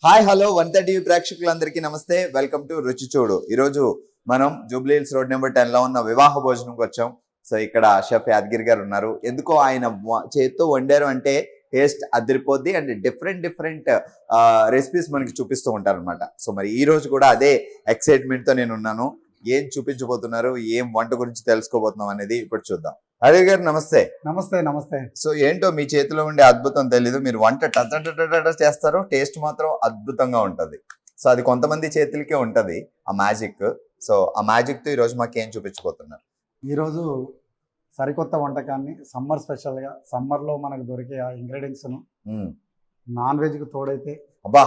Hi hello 130 ప్రేక్షకులందరికీ నమస్తే. Welcome to రుచి చూడు. ఈరోజు మనం జూబ్లీ హిల్స్ రోడ్ నెంబర్ 10 లో ఉన్న వివాహ భోజనంకి వచ్చాం. సో ఇక్కడ షెఫ్ యాదగిరి గారు ఉన్నారు. ఎందుకో ఆయన చేత్తో వండారు అంటే టేస్ట్ అదిరిపోద్ది అండ్ డిఫరెంట్ రెసిపీస్ మనకి చూపిస్తూ ఉంటారు అనమాట. సో మరి ఈ రోజు కూడా అదే ఎక్సైట్మెంట్ తో నేను ఉన్నాను. ఏం చూపించబోతున్నారు, ఏం వంట గురించి తెలుసుకోబోతున్నాం అనేది ఇప్పుడు చూద్దాం. అదే గారు నమస్తే. నమస్తే నమస్తే. సో ఏంటో మీ చేతిలో ఉండే అద్భుతం తెలీదు, మీరు వంట టట చేస్తారు, టేస్ట్ మాత్రం అద్భుతంగా ఉంటది. సో అది కొంతమంది చేతులకే ఉంటది ఆ మ్యాజిక్. సో ఆ మ్యాజిక్ తో ఈ రోజు మాకు ఏం చూపించబోతున్నారు? ఈరోజు సరికొత్త వంటకాన్ని సమ్మర్ స్పెషల్గా, సమ్మర్లో మనకు దొరికే ఆ ఇంగ్రీడియంట్స్ను నాన్ వెజ్కి తోడైతే అబ్బా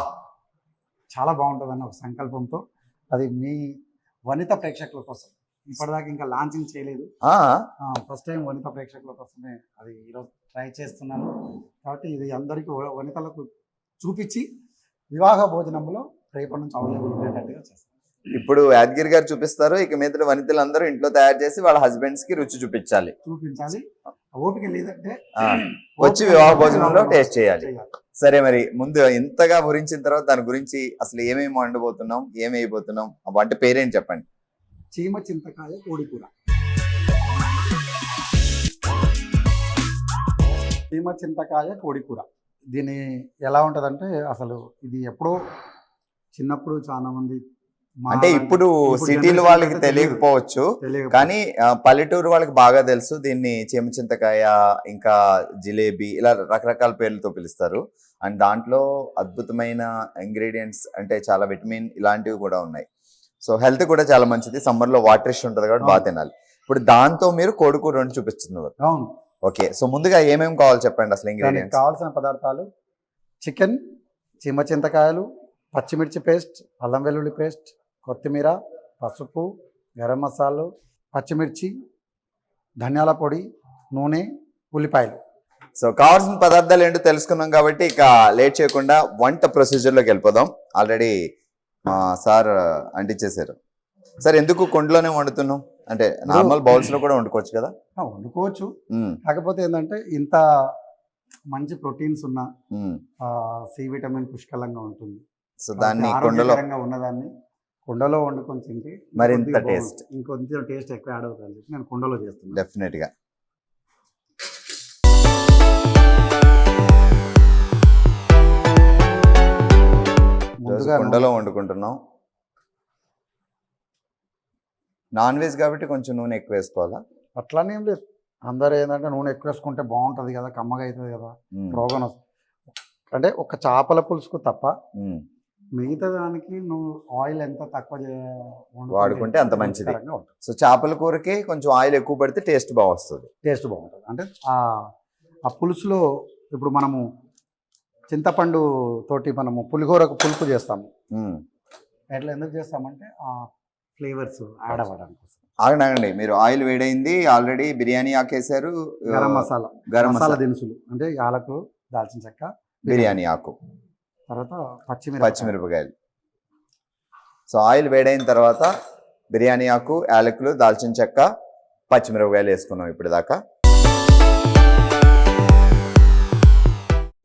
చాలా బాగుంటుందని ఒక సంకల్పంతో, అది మీ వనిత ప్రేక్షకుల కోసం. ఇప్పటిదాకా ఇంకా లాంచింగ్ చేయలేదు, ఫస్ట్ టైం వనిత ప్రేక్షకుల కోసమే అది ఈరోజు ట్రై చేస్తున్నాను. కాబట్టి ఇది అందరికీ వనితలకు చూపించి వివాహ భోజనంలో రేపటి నుంచి అవైలబుల్ ఉండేటట్టుగా చేస్తాను. ఇప్పుడు యాదగిరి గారు చూపిస్తారు, ఇక మీద వనితలందరూ ఇంట్లో తయారు చేసి వాళ్ళ హస్బెండ్స్ కి రుచి చూపించాలి. ఓపిక లేదంటే వచ్చి వివాహ భోజనంలో టేస్ట్ చేయాలి. సరే, మరి ముందు ఇంతగా గురించిన తర్వాత దాని గురించి అసలు ఏమేమి వండబోతున్నాం, ఏమి వేయబోతున్నాం, ఆ వంట పేరేంటి చెప్పండి. చీమ చింతకాయ కోడికూర. చీమ చింతకాయ కోడికూర దీని ఎలా ఉంటుందంటే, అసలు ఇది ఎప్పుడో చిన్నప్పుడు చాలా మంది, అంటే ఇప్పుడు సిటీల వాళ్ళకి తెలియకపోవచ్చు కానీ పల్లెటూరు వాళ్ళకి బాగా తెలుసు. దీన్ని చీమ చింతకాయ, ఇంకా జిలేబీ, ఇలా రకరకాల పేర్లతో పిలుస్తారు. అండ్ దాంట్లో అద్భుతమైన ఇంగ్రీడియంట్స్ అంటే చాలా విటమిన్ ఇలాంటివి కూడా ఉన్నాయి. సో హెల్త్ కూడా చాలా మంచిది. సమ్మర్ లో వాటర్ ఇష్యూ ఉంటుంది కాబట్టి బాగా తినాలి. ఇప్పుడు దాంతో మీరు కోడికూర రెండు చూపిస్తున్నారు. అవును. ఓకే, సో ముందుగా ఏమేమి కావాలి చెప్పండి అసలు ఇంగ్రీడియంట్స్. కావాల్సిన పదార్థాలు: చికెన్, చీమ చింతకాయలు, పచ్చిమిర్చి పేస్ట్, అల్లం వెల్లుల్లి పేస్ట్, కొత్తిమీర, పసుపు, గరం మసాలు, పచ్చిమిర్చి, ధనియాల పొడి, నూనె, ఉల్లిపాయలు. సో కావాల్సిన పదార్థాలు ఏంటో తెలుసుకున్నాం కాబట్టి ఇక లేట్ చేయకుండా వంట ప్రొసీజర్లోకి వెళ్ళిపోదాం. ఆల్రెడీ మా సార్ అంటించేశారు. సార్ ఎందుకు కొండలోనే వండుతున్నాం అంటే నార్మల్ బౌల్స్ లో కూడా వండుకోవచ్చు కదా? వండుకోవచ్చు, కాకపోతే ఏంటంటే ఇంత మంచి ప్రోటీన్స్ ఉన్న సి విటమిన్ పుష్కలంగా ఉంటుంది. సో దాన్ని కొండలో ఉన్నదాన్ని కుండలో వండుకొని తింటే మరింత టేస్ట్, ఇంకొంచెం టేస్ట్ ఎక్కువ యాడ్ అవుతుంది అని చెప్పి నేను కుండలో చేస్తున్నాను. డెఫినెట్ గా. కుండలో వండుకుంటున్నాం. నాన్ వెజ్ కాబట్టి కొంచెం నూనె ఎక్కువ వేసుకోవాలా? అట్లానే ఏం లేదు, అందరూ ఏంటంటే నూనె ఎక్కువ వేసుకుంటే బాగుంటుంది కదా, కమ్మగా అవుతుంది కదా, రోగం అంటే ఒక చేపల పులుసుకు తప్ప మిగతా దానికి నువ్వు ఆయిల్ ఎంత తక్కువ వాడుకుంటే అంత మంచిది. సో చేపల కూరకి కొంచెం ఆయిల్ ఎక్కువ పడితే టేస్ట్ బాగా వస్తుంది. టేస్ట్ బాగుంటుంది అంటే ఆ పులుసులో ఇప్పుడు మనము చింతపండు తోటి మనము పులిహోరకు పులుపు చేస్తాము. ఎట్లా ఎందుకు చేస్తామంటే ఆ ఫ్లేవర్స్ యాడ్ అవ్వడానికి. ఆగండి, మీరు ఆయిల్ వేడైంది, ఆల్రెడీ బిర్యానీ ఆకేసారు, గరం మసాలా దినుసులు అంటే యాలకులు, దాల్చిన చెక్క, బిర్యానీ ఆకు, తర్వాత పచ్చిమిరపకాయలు. సో ఆయిల్ వేడైన తర్వాత బిర్యానీ ఆకు, యాలకులు, దాల్చిన చెక్క, పచ్చిమిరపకాయలు వేసుకున్నాం ఇప్పుడు దాకా.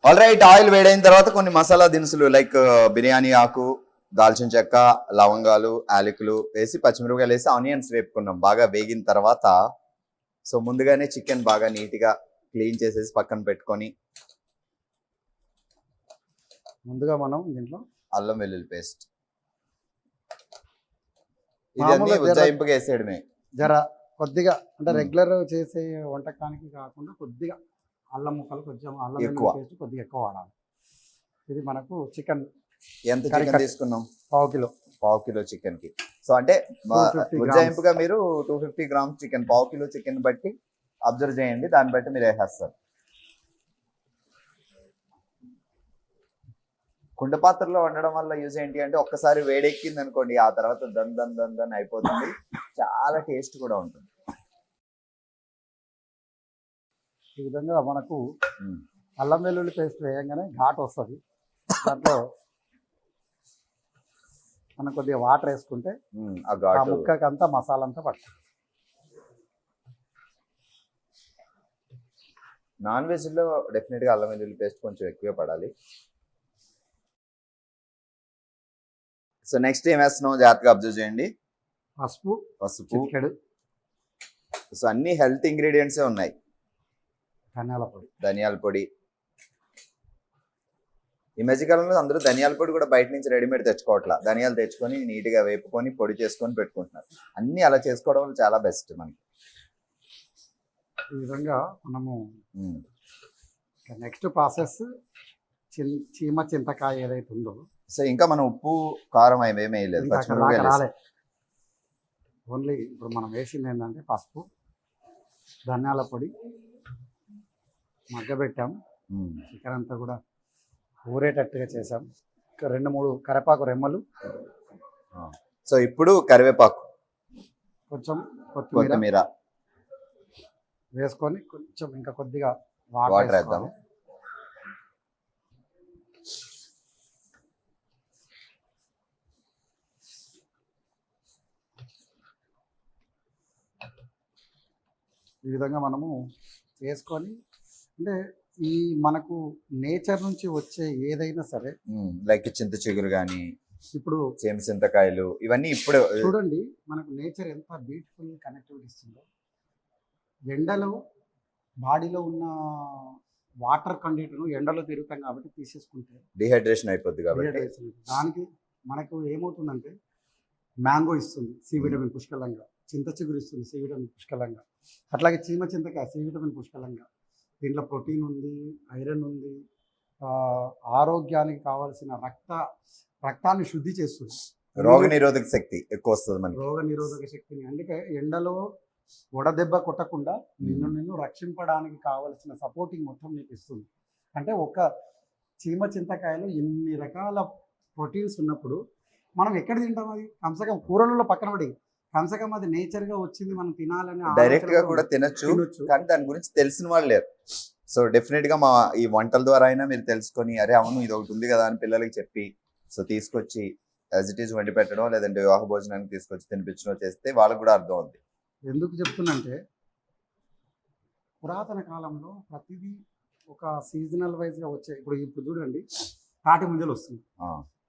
ఆల్ రైట్, ఆయిల్ వేడైన తర్వాత కొన్ని మసాలా దినుసులు లైక్ బిర్యానీ ఆకు, దాల్చిన చెక్క, లవంగాలు, యాలకులు వేసి పచ్చిమిరపకాయలు వేసి ఆనియన్స్ వేపుకున్నాం. బాగా వేగిన తర్వాత సో ముందుగానే చికెన్ బాగా నీట్గా క్లీన్ చేసేసి పక్కన పెట్టుకొని, ముందుగా మనం దీంట్లో అల్లం వెల్లుల్లి పేస్ట్, ఇవన్నీ ఉజ్జాయింపుగా వేసేయడమే. జర కొద్దిగా అంటే రెగ్యులర్ చేసే వంటకానికి కాకుండా కొద్దిగా అల్లం ముక్కలు, కొంచెం అల్లం వెల్లుల్లి పేస్ట్ కొద్దిగా ఎక్కువ వాడాలి. ఇది మనకు చికెన్ ఎంత చికెన్ తీసుకున్నాం? పావు కిలో చికెన్ కి. సో అంటే ఉజ్జాయింపుగా మీరు 250 గ్రామ్స్ చికెన్, పావు కిలో చికెన్ బట్టి అబ్జర్వ్ చేయండి, దాన్ని బట్టి మీరు వేసేస్తారు. కుండ పాత్రలో వండడం వల్ల యూజ్ ఏంటి అంటే ఒక్కసారి వేడెక్కింది అనుకోండి, ఆ తర్వాత దన్ అయిపోతుంది, చాలా టేస్ట్ కూడా ఉంటుంది. ఈ విధంగా మనకు అల్లం వెల్లుల్లి పేస్ట్ వేయంగానే ఘాట్ వస్తుంది. దాంట్లో మనం కొద్దిగా వాటర్ వేసుకుంటే ఆ ముక్కకి అంతా మసాలా అంతా పడుతుంది. నాన్ వెజ్లో డెఫినెట్గా అల్లం వెల్లుల్లి పేస్ట్ కొంచెం ఎక్కువే పడాలి. సో నెక్స్ట్ ఏం వేస్తున్నావు జాగ్రత్తగా అబ్జర్వ్ చేయండి. పసుపు, పసుపు. చిటికెడు సో అన్ని హెల్త్ ఇంగ్రీడియంట్సే ఉన్నాయి. ధనియాల పొడి. ధనియాల పొడి. ఈ మధ్యకాలంలో అందరూ ధనియాల పొడి కూడా బయట నుంచి రెడీమేడ్ తెచ్చుకోవట్లా. ధనియాలు తెచ్చుకొని నీట్గా వేపుకొని పొడి చేసుకొని పెట్టుకుంటున్నారు. అన్ని అలా చేసుకోవడం వల్ల చాలా బెస్ట్ మనకి. ఈ విధంగా మనము నెక్స్ట్ ప్రాసెస్ చీమ చింతకాయ ఏదైతే ఉందో, సో ఇంకా మనం ఉప్పు కారం అవి ఏమీ వేయలేదు. ఇంకా అక్కడ దాకా రాలే. ఓన్లీ ఇప్పుడు మనం వేసింది ఏంటంటే పసుపు, ధనియాల పొడి, మగ్గబెట్టాం. చికెన్ అంతా కూడా ఊరేటట్టుగా చేసాం. 2-3 కరివేపాకు రెమ్మలు. సో ఇప్పుడు కరివేపాకు, కొంచెం కొత్తిమీర వేసుకొని కొంచెం ఇంకా కొద్దిగా వాటర్ వేద్దాం. ఈ విధంగా మనము వేసుకొని, అంటే ఈ మనకు నేచర్ నుంచి వచ్చే ఏదైనా సరే, లైక్ చింత చిగురు కానీ ఇప్పుడు చేమ చింతకాయలు ఇవన్నీ ఇప్పుడు చూడండి మనకు నేచర్ ఎంత బ్యూటిఫుల్ కనెక్టివిటీ ఇస్తుందో. ఎండలో బాడీలో ఉన్న వాటర్ కంటెంట్ను ఎండలో తిరుగుతాం కాబట్టి తీసేసుకుంటే డిహైడ్రేషన్ అయిపోద్ది కాబట్టి దానికి మనకు ఏమవుతుందంటే మ్యాంగో ఇస్తుంది సి విటమిన్ పుష్కలంగా, చింత చిగురు ఇస్తుంది సి విటమిన్ పుష్కలంగా, అట్లాగే చీమ చింతకాయ సి విటమిన్ పుష్కలంగా. దీంట్లో ప్రోటీన్ ఉంది, ఐరన్ ఉంది, ఆరోగ్యానికి కావాల్సిన రక్తాన్ని శుద్ధి చేస్తుంది. రోగ నిరోధక శక్తి ఎక్కువ వస్తుంది మనకి. రోగ నిరోధక శక్తిని, అందుకే ఎండలో వడదెబ్బ కొట్టకుండా నిన్ను రక్షింపడానికి కావలసిన సపోర్టింగ్ మొత్తం నీకు ఇస్తుంది. అంటే ఒక చీమ చింతకాయలో ఇన్ని రకాల ప్రోటీన్స్ ఉన్నప్పుడు మనం ఎక్కడ తింటాం? అది కమ్సకం కూరలలో పక్కన పడి కమ్సకం అది నేచర్గా వచ్చింది, మనం తినాలని డైరెక్ట్ గా కూడా తినొచ్చు, కానీ దాని గురించి తెలిసిన వాళ్ళు లేరు. సో డెఫినెట్ గా మా ఈ వంటల ద్వారా అయినా మీరు తెలుసుకొని, అరే అవును ఇది ఒకటి ఉంది కదా అని పిల్లలకి చెప్పి, సో తీసుకొచ్చి యాజ్ ఇట్ ఈజ్ వండి పెట్టడం, లేదంటే వివాహ భోజనానికి తీసుకొచ్చి తినిపించడం చేస్తే వాళ్ళకి కూడా అర్థం అవుతుంది. ఎందుకు చెప్తున్నంటే పురాతన కాలంలో ప్రతిదీ ఒక సీజనల్ వైజ్గా వచ్చే, ఇప్పుడు చూడండి తాటి ముంజలు వస్తుంది.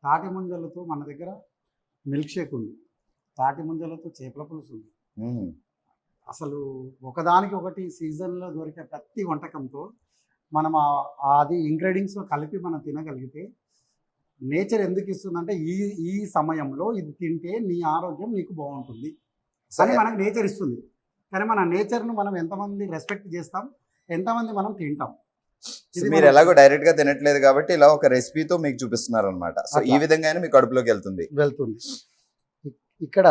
తాటి ముంజలతో మన దగ్గర మిల్క్ షేక్ ఉంది, తాటి ముంజలతో చేపల పులుసు ఉంది. అసలు ఒకదానికి ఒకటి సీజన్లో దొరికే ప్రతి వంటకంతో మనం అది ఇంగ్రీడియంట్స్లో కలిపి మనం తినగలిగితే నేచర్ ఎందుకు ఇస్తుందంటే ఈ సమయంలో ఇది తింటే నీ ఆరోగ్యం నీకు బాగుంటుంది అని మనకు నేచర్ ఇస్తుంది. కానీ మన నేచర్ను మనం ఎంతమంది రెస్పెక్ట్ చేస్తాం, ఎంతమంది మనం తింటాం. మీరు ఎలాగో డైరెక్ట్ గా తినట్లేదు కాబట్టి ఇలా ఒక రెసిపీతో మీకు చూపిస్తున్నారు అనమాట. సో ఈ విధంగా మీ కడుపులోకి వెళ్తుంది. ఇక్కడ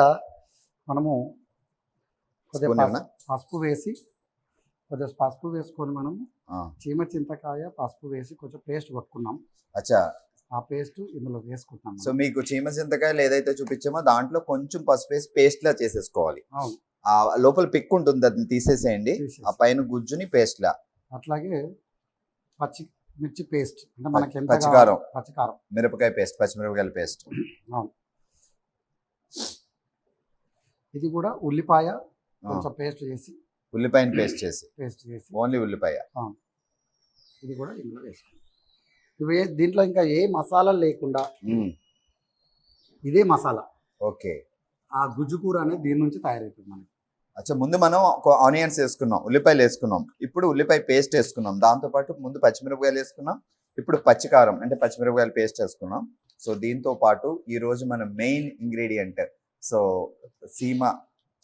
మనము కొద్దిగా పసుపు వేసుకొని మనం చీమ చింతకాయ పసుపు వేసి కొంచెం పేస్ట్ పట్టుకున్నాం. అచ్చా, ఆ పేస్ట్ ఇందులో వేసుకుంటాం. సో మీకు చీమ చింతకాయలు ఏదైతే చూపించామో దాంట్లో కొంచెం పసుపు వేసి పేస్ట్ లా చేసేసుకోవాలి. ఆ లోపల పిక్ ఉంటుంది, దాన్ని తీసేసేయండి. ఆ పైన గుజ్జుని పేస్ట్ లా. అట్లాగే పచ్చిమిర్చి పేస్ట్, అంటే మనకి పచ్చికారం, మిరపకాయ పేస్ట్, పచ్చిమిరపకాయల పేస్ట్. ఇది కూడా ఉల్లిపాయ కొంచెం పేస్ట్ చేసి, ఉల్లిపాయని పేస్ట్ చేసి ఓన్లీ ఉల్లిపాయ. ఇది కూడా ఇందులో వేసుకోండి. ఇవి దీంట్లో ఇంకా ఏ మసాలా లేకుండా ఇదే మసాలా. ఓకే, ఆ గుజ్జు కూర అనేది దీని నుంచి తయారవుతుంది మనకి. అచ్చా, ముందు మనం ఆనియన్స్ వేసుకున్నాం, ఉల్లిపాయలు వేసుకున్నాం, ఇప్పుడు ఉల్లిపాయ పేస్ట్ వేసుకున్నాం, దాంతోపాటు ముందు పచ్చిమిరపకాయలు వేసుకున్నాం, ఇప్పుడు పచ్చికారం అంటే పచ్చిమిరపకాయల పేస్ట్ వేసుకున్నాం. సో దీంతో పాటు ఈరోజు మన మెయిన్ ఇంగ్రీడియంట్, సో సీమ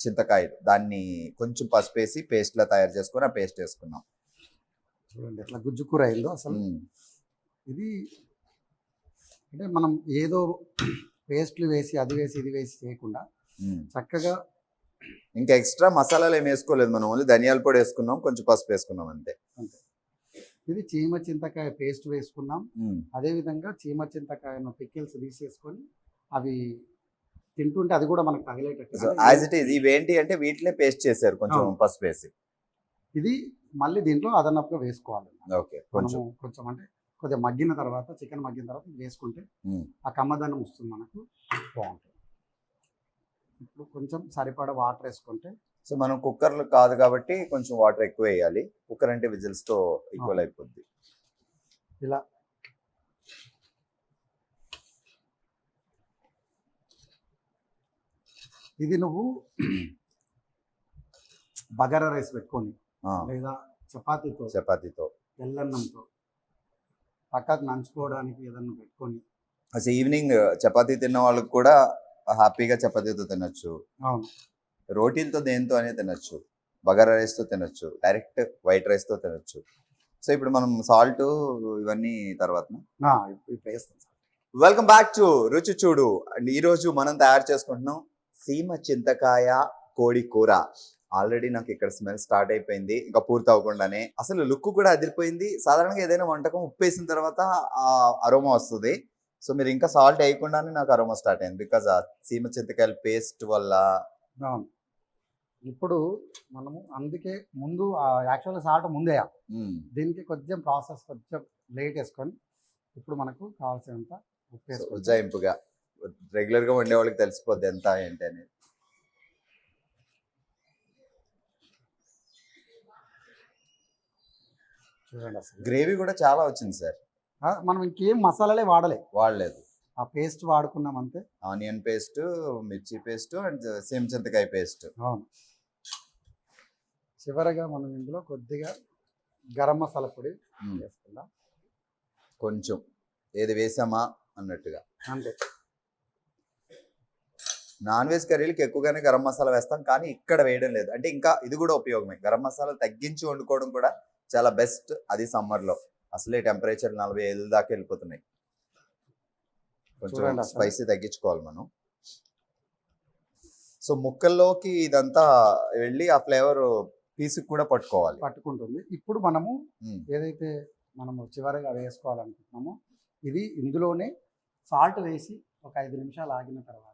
చింతకాయలు, దాన్ని కొంచెం పసుపు వేసి పేస్ట్లా తయారు చేసుకొని ఆ పేస్ట్ వేసుకున్నాం. చూడండి ఎట్లా గుజ్జు కూర అయిందో అసలు. ఇది అంటే మనం ఏదో పేస్ట్లు వేసి అది వేసి ఇది వేసి చేయకుండా చక్కగా, ఇంకా ఎక్స్ట్రా మసాలాలు ఏమి వేసుకోలేదు మనం, ఓన్లీ ధనియాల పొడి వేసుకున్నాం, కొంచెం పసుపు వేసుకున్నాం అంతే. ఇది చీమ చింతకాయ పేస్ట్ వేసుకున్నాం. అదేవిధంగా చీమ చింతకాయను పికిల్స్ తీసేసుకొని అవి తింటుంటే అది కూడా మనకు తగిలేటట్టు యాజ్ ఇట్ ఈజ్. ఇవేంటి అంటే వీటినే పేస్ట్ చేశారు కొంచెం పసుపు వేసి. ఇది మళ్ళీ దీంట్లో అదనపుగా వేసుకోవాలి. ఓకే, కొంచెం అంటే కొద్దిగా మగ్గిన తర్వాత, చికెన్ మగ్గిన తర్వాత వేసుకుంటే ఆ కమ్మదనం వస్తుంది, మనకు బాగుంటుంది. ఇప్పుడు కొంచెం సరిపడా వాటర్ వేసుకుంటే, సో మనం కుక్కర్లు కాదు కాబట్టి కొంచెం వాటర్ ఎక్కువ వేయాలి. కుక్కర్ అంటే విజిల్స్ తో ఈక్వల్ అయిపోద్ది. ఇలా ఇది నువ్వు బగారా రైస్ పెట్టుకొని ఆ, లేదా చపాతీతో చపాతీతో తెల్లన్నంతో పక్కకు నంచుకోవడానికి ఏదన్నా పెట్టుకొని. అసలు ఈవినింగ్ చపాతీ తిన్న వాళ్ళకి కూడా హ్యాపీగా చపాతీతో తినొచ్చు, అవును, రోటీలతో దేంతో అనేది తినొచ్చు, బగారా రైస్తో తినొచ్చు, డైరెక్ట్ వైట్ రైస్తో తినొచ్చు. సో ఇప్పుడు మనం సాల్ట్ ఇవన్నీ తర్వాత ఇప్పుడు వేస్తాం సార్. వెల్కమ్ బ్యాక్ టు రుచి చూడు. అండ్ ఈ రోజు మనం తయారు చేసుకుంటున్నాం సీమ చింతకాయ కోడి కూర. ఆల్రెడీ నాకు ఇక్కడ స్మెల్ స్టార్ట్ అయిపోయింది, ఇంకా పూర్తి అవ్వకుండానే. అసలు లుక్ కూడా అదిరిపోయింది. సాధారణంగా ఏదైనా వంటకం ఉప్పు వేసిన తర్వాత ఆ అరోమా వస్తుంది. సో మీరు ఇంకా సాల్ట్ వేయకుండానే నాకు అరోమా స్టార్ట్ అయింది, బికాజ్ ఆ సీమ చింతకాయల పేస్ట్ వల్ల. అవును, ఇప్పుడు మనము అందుకే ముందు యాక్చువల్గా సాల్ట్ ముందే వేయాలి. దీనికి కొంచెం ప్రాసెస్ కొంచెం లేట్ వేసుకొని ఇప్పుడు మనకు కావాల్సినంత ఉప్పు వేసుకొని ఉజ్జాయింపుగా రెగ్యులర్ గా వండే వాళ్ళకి తెలిసిపోద్ది ఎంత ఏంటి అనేది. చూడండి. అసలు గ్రేవీ కూడా చాలా వచ్చింది సార్. మనం ఇంకేం మసాలాలే వాడలేదు. ఆ పేస్ట్ వాడుకున్నాం అంతే. ఆనియన్ పేస్ట్, మిర్చి పేస్ట్ అండ్ సీమ చింతకాయ పేస్ట్. అవును, చివరగా మనం ఇందులో కొద్దిగా గరం మసాలా పొడి వేసుకుందాం. కొంచెం ఏది వేసామా అన్నట్టుగా. అంతే. నాన్ వెజ్ కర్రీలకి ఎక్కువగానే గరం మసాలా వేస్తాం, కానీ ఇక్కడ వేయడం లేదు. అంటే ఇంకా ఇది కూడా ఉపయోగమే. గరం మసాలా తగ్గించి వండుకోవడం కూడా చాలా బెస్ట్. అది సమ్మర్లో అసలే టెంపరేచర్ 45 దాకా వెళ్ళిపోతున్నాయి. కొంచెం స్పైసీ తగ్గించుకోవాలి మనం. సో ముక్కల్లోకి ఇదంతా వెళ్ళి ఆ ఫ్లేవర్ పీసుకు కూడా పట్టుకుంటుంది. ఇప్పుడు మనము ఏదైతే మనము చివరిగా వేసుకోవాలనుకుంటున్నామో ఇది ఇందులోనే సాల్ట్ వేసి ఒక 5 నిమిషాలు ఆగిన తర్వాత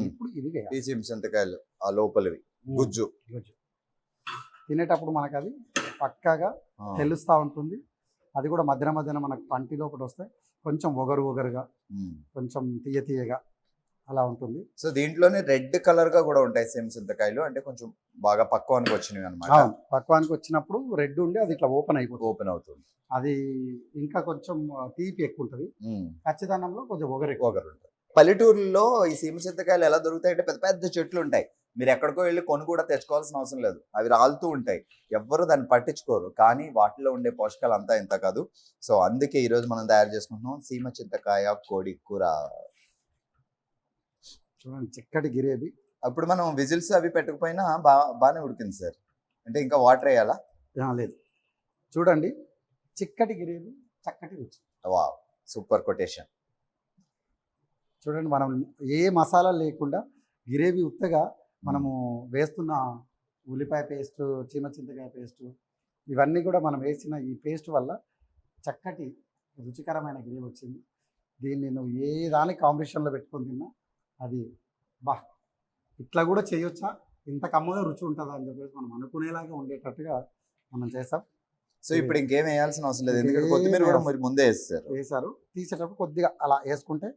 ఇప్పుడు ఇది వేయాలి. సీమ చింతకాయలు ఆ లోపలివి గుజ్జు తినేటప్పుడు మనకు అది పక్కాగా తెలుస్తూ ఉంటుంది. అది కూడా మధ్యన మధ్యన మనకు పంటి లోపల వస్తే కొంచెం ఒగరుగా కొంచెం తీయగా అలా ఉంటుంది. సో దీంట్లోనే రెడ్ కలర్ గా కూడా ఉంటాయి సీమ చింతకాయలు, అంటే కొంచెం బాగా పక్వానికి వచ్చినవి అనమాట. పక్వానికి వచ్చినప్పుడు రెడ్ ఉండి అది ఇట్లా ఓపెన్ అవుతుంది. అది ఇంకా కొంచెం తీపి ఎక్కువ ఉంటుంది, ఖచ్చితంగా కొంచెం ఒగరు ఉంటుంది. పల్లెటూరులో ఈ సీమ చింతకాయలు ఎలా దొరుకుతాయి అంటే పెద్ద పెద్ద చెట్లు ఉంటాయి. మీరు ఎక్కడికో వెళ్ళి కొని కూడా తెచ్చుకోవాల్సిన అవసరం లేదు. అవి రాలుతూ ఉంటాయి, ఎవ్వరు దాన్ని పట్టించుకోరు. కానీ వాటిలో ఉండే పోషకాలు అంతా ఇంత కాదు. సో అందుకే ఈరోజు మనం తయారు చేసుకుంటున్నాం సీమ చింతకాయ కోడి కూర. చూడండి, చిక్కటి గిరేబీ. అప్పుడు మనం విజిల్స్ అవి పెట్టకపోయినా బాగానే ఉడికింది సార్. అంటే ఇంకా వాటర్ వేయాలా? లేదు, చూడండి, చిక్కటి గిరేబీ, చక్కటి రుచి. Wow, super quotation. చూడండి, మనం ఏ మసాలా లేకుండా గిరేబీ ఉత్తగా మనము వేస్తున్న ఉల్లిపాయ పేస్ట్, చీమ చింతకాయ పేస్ట్, ఇవన్నీ కూడా మనం వేసిన ఈ పేస్ట్ వల్ల చక్కటి రుచికరమైన గ్రేవీ వచ్చింది. దీన్ని నువ్వు ఏ దానికి కాంబినేషన్లో పెట్టుకొని తిన్నా అది ఇట్లా కూడా చేయొచ్చా, ఇంత కమ్మగా రుచి ఉంటుందా అని చెప్పేసి మనం అనుకునేలాగా ఉండేటట్టుగా మనం చేస్తాం. సో ఇప్పుడు ఇంకేం వేయాల్సిన అవసరం లేదు, ఎందుకంటే కొత్తిమీర కూడా మరి ముందే వేసారు. తీసేటప్పుడు కొద్దిగా అలా వేసుకుంటే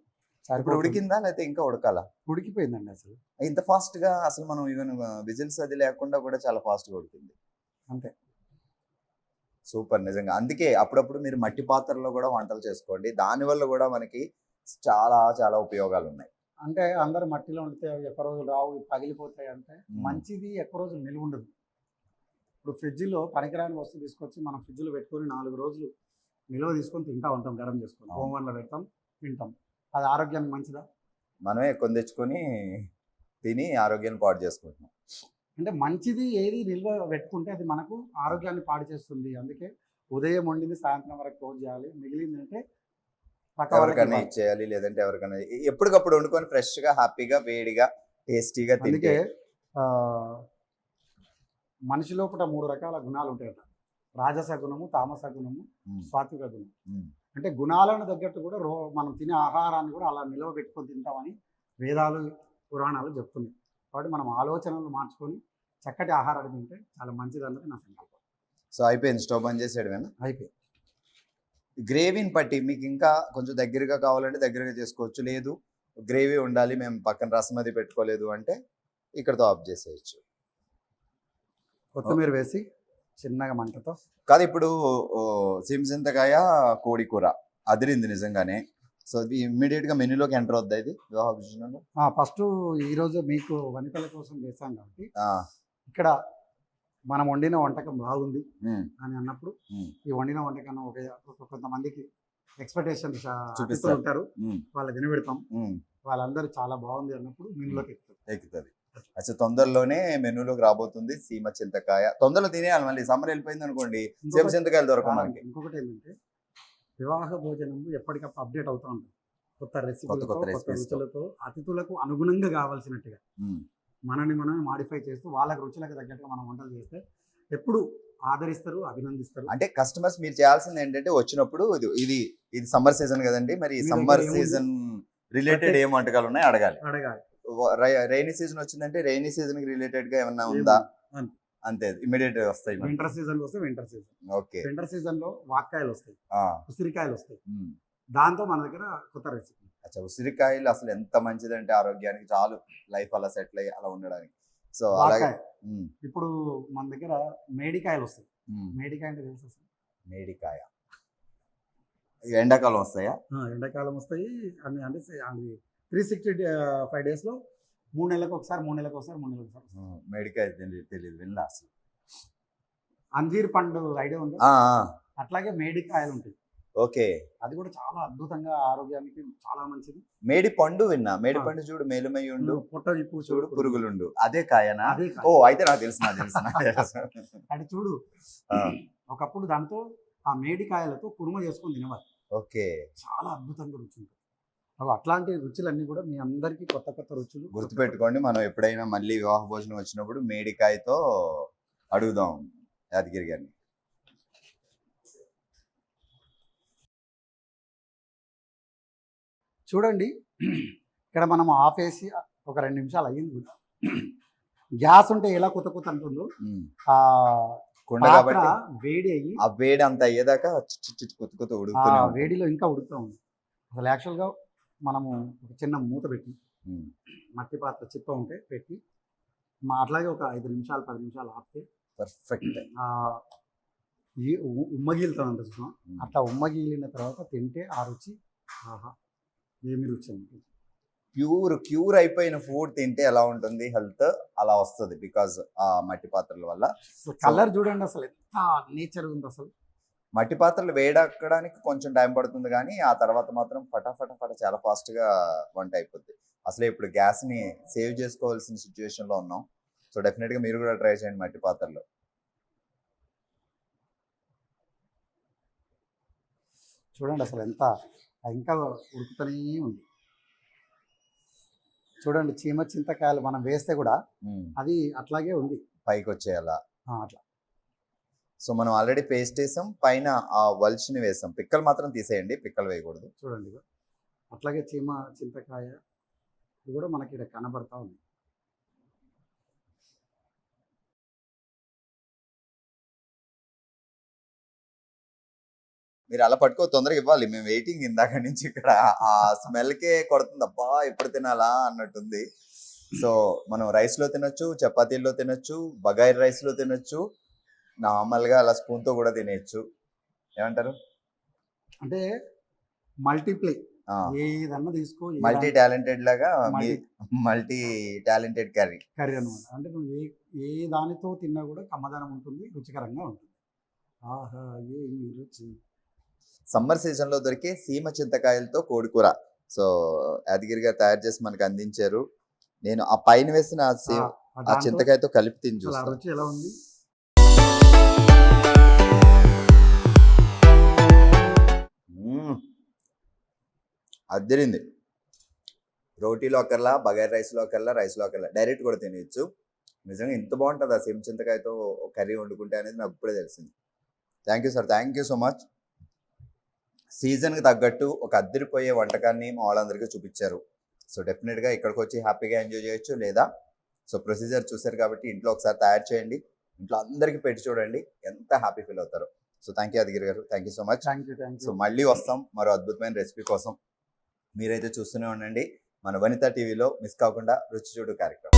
ఇప్పుడు ఉడికిందా లేకపోతే ఇంకా ఉడకాలా? ఉడికిపోయిందండి. అసలు ఇంత ఫాస్ట్ గా అసలు మనం ఈవెన్ విజిల్స్ అది లేకుండా కూడా చాలా ఫాస్ట్ గా ఉడికింది. అంతే, సూపర్ నిజంగా. అందుకే అప్పుడప్పుడు మీరు మట్టి పాత్రలో కూడా వంటలు చేసుకోండి, దానివల్ల కూడా మనకి చాలా చాలా ఉపయోగాలు ఉన్నాయి. అంటే అందరు మట్టిలో ఉండితే ఎక్కువ రోజులు రావు, పగిలిపోతాయి అంటే మంచిది, ఎక్కువ రోజులు నిలువ ఉండదు. ఇప్పుడు ఫ్రిడ్జ్లో పనికిరాని వస్తువు తీసుకొచ్చి మనం ఫ్రిడ్జ్లో పెట్టుకొని 4 రోజులు నిల్వ తీసుకొని తింటా ఉంటాం, గరం చేసుకొని ఓవెన్లో పెడతాం, తింటాం. అది ఆరోగ్యానికి మంచిదా? మనమే ఎక్కువ తెచ్చుకొని తిని ఆరోగ్యాన్ని పాడు చేసుకుంటున్నాం. అంటే మంచిది ఏది నిల్వ పెట్టుకుంటే అది మనకు ఆరోగ్యాన్ని పాడు చేస్తుంది. అందుకే ఉదయం వండింది సాయంత్రం వరకు క్లోజ్ చేయాలి, మిగిలిందంటే ఎవరికైనా ఇచ్చేయాలి, లేదంటే ఎవరికైనా ఎప్పటికప్పుడు వండుకొని ఫ్రెష్ గా హ్యాపీగా వేడిగా టేస్టీగా. అందుకే మనిషి లోపల 3 రకాల గుణాలు ఉంటాయట: రాజస గుణము, తామస గుణము, సాత్విక గుణం. అంటే గుణాలను తగ్గట్టు కూడా మనం తినే ఆహారాన్ని కూడా అలా నిల్వ పెట్టుకొని తింటామని వేదాలు పురాణాలు చెప్తున్నాయి. కాబట్టి మనం ఆలోచనలు మార్చుకొని చక్కటి ఆహారాన్ని తింటే చాలా మంచిది అన్నది నా సంకల్పం. సో అయిపోయింది, స్టవ్ బంద్ చేసేయడమేనా? అయిపోయింది. గ్రేవీని బట్టి మీకు ఇంకా కొంచెం దగ్గరగా కావాలంటే దగ్గరగా చేసుకోవచ్చు, లేదు గ్రేవీ ఉండాలి మేము పక్కన రసం అది పెట్టుకోలేదు అంటే ఇక్కడతో ఆఫ్ చేసేయచ్చు. కొత్తిమీర వేసి చిన్నగా మంటతో. కాదు, ఇప్పుడు సీమ చింతకాయ కోడి కూర అదిరింది నిజంగానే. సో ఇది ఇమ్మీడియట్ గా మెనూలోకి ఎంటర్ అవుద్ది ఇది వివాహ భోజనంలో. ఫస్ట్ ఈరోజు మీకు వనితల కోసం చేస్తాం కాబట్టి ఆ, ఇక్కడ మనం వండిన వంటకం బాగుంది ఉమ్, అని అన్నప్పుడు ఉమ్, ఈ వండిన వంటకం కొంతమందికి ఎక్స్పెక్టేషన్ చూపిస్తారు. ఉంటారు, ఉమ్, వాళ్ళకి తినబెడతాం. ఉమ్, వాళ్ళందరూ చాలా బాగుంది అన్నప్పుడు మెనూలోకి ఎక్కుతారు. ఎక్కుతుంది. అచ్చా, తొందరలోనే మెనూలోకి రాబోతుంది సీమ చింతకాయ. తొందరలో తినేయాలి, మళ్ళీ సమ్మర్ వెళ్ళిపోయింది అనుకోండి సీమ చింతకాయలు దొరకవు మనకి. ఇంకొకటి ఏంటంటే వివాహ భోజనం ఎప్పటికప్పుడు అప్డేట్ అవుతూ ఉంటుంది. కొత్త రెసిపీలతో, కొత్త కొత్త recipes తో. రుచులతో, అతిథులకు అనుగుణంగా కావాల్సినట్టుగా ఉమ్, మనల్ని మనమే మాడిఫై చేస్తూ వాళ్ళకి రుచులకు తగ్గట్టుగా మనం వంటలు చేస్తే ఎప్పుడు ఆదరిస్తారు, అభినందిస్తారు. అంటే కస్టమర్స్ మీరు చేయాల్సింది ఏంటంటే వచ్చినప్పుడు ఇది ఇది సమ్మర్ సీజన్ కదండి, మరి మీ సమ్మర్ దగ్గర ఏముంది? సీజన్ రిలేటెడ్ ఏం వంటకాలు ఉన్నాయి అడగాలి. అడగాలి. రైనీ సీజన్ వచ్చిందంటే రైనీ సీజన్ కి రిలేటెడ్ గా ఏమన్నా ఉందా, అంతే. అంతే ఇమ్మీడియట్ వస్తాయి. వింటర్ సీజన్ వస్తే winter season, okay. Winter season లో వాక్కాయలు వస్తాయి, ఆ, ఉసిరికాయలు వస్తాయి. ఉమ్. దాంతో మన దగ్గర కొత్త రెసిపీ. అచ్చా, ఉసిరికాయలు అసలు ఎంత మంచిదంటే ఆరోగ్యానికి, చాలు లైఫ్ అలా సెటిల్ అయ్యి అలా ఉండడానికి. సో అలాగే వాక్కాయ. ఇప్పుడు మన దగ్గర మేడికాయలు వస్తాయి. మేడికాయ అంటే తెలుసు అసలు? మేడికాయ ఇవి ఎండాకాలం వస్తాయా? ఎండాకాలం వస్తాయి అన్ని, అంటే 365 days లో 3 నెలలకు ఒకసారి, 3 నెలలకు ఒకసారి, 3 నెలలకు ఒకసారి. మేడికాయ తెలియదు, విన్నా అసలు. అంజీర్ పండు ఐడియా ఉందా? ఆ, అట్లాగే మేడికాయలు ఉంటాయి. ఓకే. అది కూడా చాలా అద్భుతంగా ఆరోగ్యానికి చాలా మంచిది. మేడి పండు విన్నా, మేడి పండు చూడు మేలుమై ఉండు, పొట్ట విప్పు చూడు పురుగులుండు, అదే కాయనా? అదే కాయ. ఓ అయితే నాకు తెలుసు, నాకు తెలుసు, నాకు తెలుసు. అంటే చూడు, ఆ, ఒకప్పుడు దాంతో ఆ మేడికాయలతో కుర్మ చేసుకొని తినేవారు. ఓకే. చాలా అద్భుతంగా రుచి ఉంటుంది. అట్లాంటి రుచులన్నీ కూడా మీ అందరికీ కొత్త కొత్త రుచులు. గుర్తుపెట్టుకోండి, మనం ఎప్పుడైనా మళ్ళీ వివాహ భోజనం వచ్చినప్పుడు మేడికాయతో అడుగుదాం యాదగిరి గారిని. చూడండి, ఇక్కడ మనం ఆఫ్ వేసి ఒక 2 నిమిషాలు అయ్యింది కూడా. గ్యాస్ ఉంటే ఎలా కొత్త కొత్త అంటుందో, ఆ కుండ పాత్ర కాబట్టి వేడి అయ్యి ఆ వేడి అంతా అయ్యేదాకా కొత్త కొత్త ఆ ఉడుకుతూనే ఉంటుంది. వేడిలో ఇంకా ఉడుకుతూ ఉంది. అసలు యాక్చువల్గా మనము ఒక చిన్న మూత పెట్టి, ఉమ్, మట్టి పాత్ర చిప్ప ఉంటే పెట్టి, అట్లాగే ఒక 5 నిమిషాలు 10 నిమిషాలు ఆపితే పర్ఫెక్ట్. ఉమ్మగిలుతాం అంత చూసాం. అట్లా ఉమ్మగిలిన తర్వాత తింటే ఆ రుచి, ఆహా, ఏమి రుచి అండి. క్యూర్ అయిపోయిన ఫుడ్ తింటే ఎలా ఉంటుంది హెల్త్, అలా వస్తుంది బికాజ్ ఆ మట్టి పాత్రల వల్ల. కలర్ చూడండి అసలు ఎంత నేచర్ ఉంది అసలు. మట్టి పాత్రలు వేడెక్కడానికి కొంచెం టైం పడుతుంది, కానీ ఆ తర్వాత మాత్రం ఫటాఫట చాలా ఫాస్ట్ గా వంట అయిపోద్ది. అసలే ఇప్పుడు గ్యాస్ ని సేవ్ చేసుకోవాల్సిన సిచ్యువేషన్ లో ఉన్నాం. సో డెఫినెట్ గా మీరు కూడా ట్రై చేయండి మట్టి పాత్రలో. చూడండి అసలు ఎంత ఇంకా ఉడుకుతూనే ఉంది. చూడండి, చీమ చింతకాయలు మనం వేస్తే కూడా అది అట్లాగే ఉంది, పైకి వచ్చేయాలా. అట్లా. సో మనం ఆల్రెడీ పేస్ట్ వేసాం, పైన ఆ వల్చిని వేసాం. పిక్కలు మాత్రం తీసేయండి, పిక్కలు వేయకూడదు. చూడండి ఇగో అట్లాగే చీమ చింతకాయ ఇది కూడా మనకి ఇక్కడ కనబడతా ఉంది. మీరు అలా పట్టుకో, తొందరగా ఇవ్వాలి. మేము వెయిటింగ్ ఇందాక నుంచి ఇక్కడ. ఆ స్మెల్కే కొడుతుంది, అబ్బా ఎప్పుడు తినాలా అన్నట్టుంది. సో మనం రైస్లో తినొచ్చు, చపాతీల్లో తినొచ్చు, బగాయి రైస్లో తినొచ్చు, నార్మల్గా అలా స్పూన్తో కూడా తినేయచ్చు. ఏమంటారు? అంటే మల్టీప్లై, ఏదన్నా తీసుకో, మల్టీ టాలెంటెడ్ లాగా, మల్టీ టాలెంటెడ్ కర్రీ అనమాట. అంటే నువ్వు ఏ దానితో తిన్నా కూడా కమ్మదనం ఉంటుంది, రుచికరంగా ఉంటుంది. ఆహా, ఏమి రుచి. సమ్మర్ సీజన్ లో దొరికే సీమ చింతకాయలతో కోడికూర. సో యాదగిరి గారు తయారు చేసి మనకు అందించారు. నేను ఆ పైన వేసిన ఆ చింతకాయతో కలిపి తిని చూస్తాను, రుచి ఎలా ఉంది. అద్దరింది. రోటీలో ఒకర్లా, బగాయి రైస్లో ఒకర్లా, రైస్లో ఒకర్లా, డైరెక్ట్ కూడా తినేయచ్చు. నిజంగా ఇంత బాగుంటుంది ఆ సీమ చింతకాయతో కర్రీ వండుకుంటే అనేది నాకు ఇప్పుడే తెలిసింది. Thank you sir, thank you so much. సీజన్కి తగ్గట్టు ఒక అద్దరిపోయే వంటకాన్ని మా వాళ్ళందరికీ చూపించారు. సో డెఫినెట్గా ఇక్కడికి వచ్చి హ్యాపీగా ఎంజాయ్ చేయొచ్చు. లేదా సో ప్రొసీజర్ చూసారు కాబట్టి ఇంట్లో ఒకసారి తయారు చేయండి, ఇంట్లో అందరికీ పెట్టి చూడండి, ఎంత హ్యాపీ ఫీల్ అవుతారు. సో థ్యాంక్ యూ యాదగిరి గారు, thank you so much. So మళ్ళీ వస్తాం మరో అద్భుతమైన రెసిపీ కోసం. మీరైతే చూస్తూనే ఉండండి మన వనిత టీవీలో. మిస్ కాకుండా రుచి చూడు కార్యక్రమం.